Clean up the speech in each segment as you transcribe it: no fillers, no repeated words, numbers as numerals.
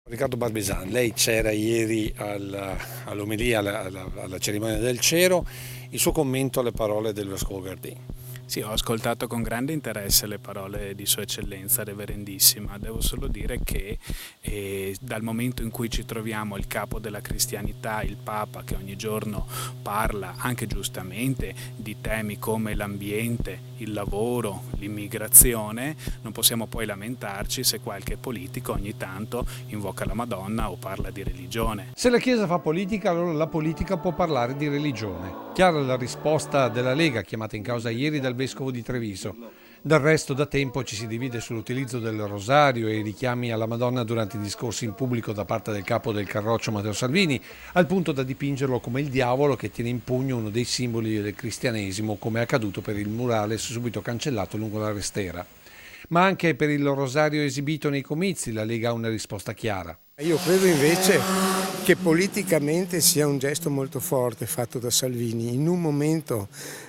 Riccardo Barbesan, lei c'era ieri all'omelia, alla cerimonia del cero, il suo commento alle parole del Vescovo Gardini. Sì, ho ascoltato con grande interesse le parole di Sua Eccellenza Reverendissima. Devo solo dire che dal momento in cui ci troviamo il capo della cristianità, il Papa, che ogni giorno parla, anche giustamente, di temi come l'ambiente, il lavoro, l'immigrazione, non possiamo poi lamentarci se qualche politico ogni tanto invoca la Madonna o parla di religione. Se la Chiesa fa politica, allora la politica può parlare di religione. Chiara la risposta della Lega, chiamata in causa ieri dal Vescovo di Treviso. Del resto da tempo ci si divide sull'utilizzo del rosario e i richiami alla Madonna durante i discorsi in pubblico da parte del capo del Carroccio Matteo Salvini, al punto da dipingerlo come il diavolo che tiene in pugno uno dei simboli del cristianesimo, come è accaduto per il murale subito cancellato lungo la Restera. Ma anche per il rosario esibito nei comizi la Lega ha una risposta chiara. Io credo invece che politicamente sia un gesto molto forte fatto da Salvini in un momento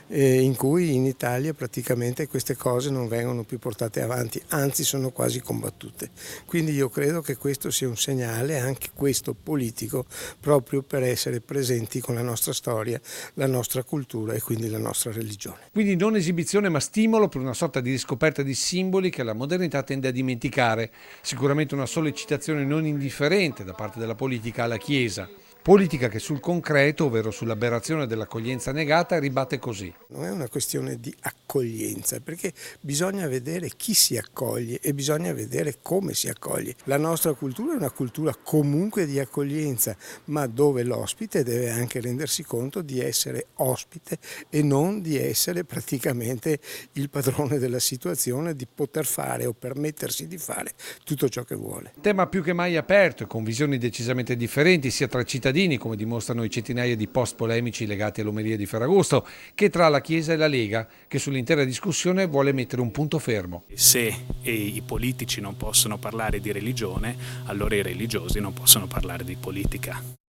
in cui in Italia praticamente queste cose non vengono più portate avanti, anzi sono quasi combattute. Quindi io credo che questo sia un segnale, anche questo politico, proprio per essere presenti con la nostra storia, la nostra cultura e quindi la nostra religione. Quindi non esibizione ma stimolo per una sorta di riscoperta di simboli che la modernità tende a dimenticare. Sicuramente una sollecitazione non indifferente da parte della politica alla Chiesa. Politica che sul concreto, ovvero sull'aberrazione dell'accoglienza negata, ribatte così. Non è una questione di accoglienza, perché bisogna vedere chi si accoglie e bisogna vedere come si accoglie. La nostra cultura è una cultura comunque di accoglienza, ma dove l'ospite deve anche rendersi conto di essere ospite e non di essere praticamente il padrone della situazione, di poter fare o permettersi di fare tutto ciò che vuole. Tema più che mai aperto e con visioni decisamente differenti sia tra cittadini, come dimostrano i centinaia di post polemici legati all'omelia di Ferragosto, che tra la Chiesa e la Lega, che sull'intera discussione vuole mettere un punto fermo. Se i politici non possono parlare di religione, allora i religiosi non possono parlare di politica.